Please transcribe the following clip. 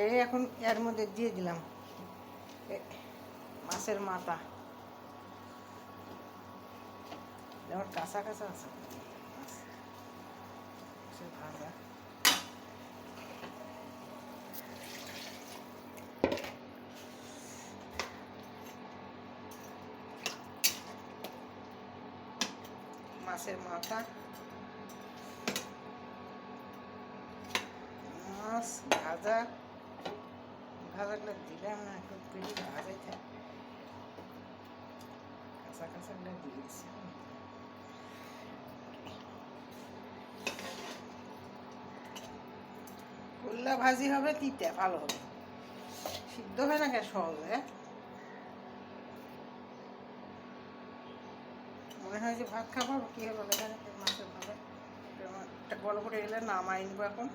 এই এখন এর মধ্যে দিয়ে দিলাম মাছের মাথা। আমার কাঁচা কাঁচা আছে ভাজা। মাছের মাথা, মাছ ভাজা, ভাজাগুলো দিলাম না, একটু পেলি ভাজাই থাকে, কাঁচা কাঁচাগুলো দিয়েছি। করলা ভাজি হবে তিতে ভালো হবে, সিদ্ধ হয় না কেন সহজে। মনে হয় যে ভাত খাবো, কী হলো এখানে মাছের ভাজা একটা গল্প করে গেলে নামাই নিবো এখন।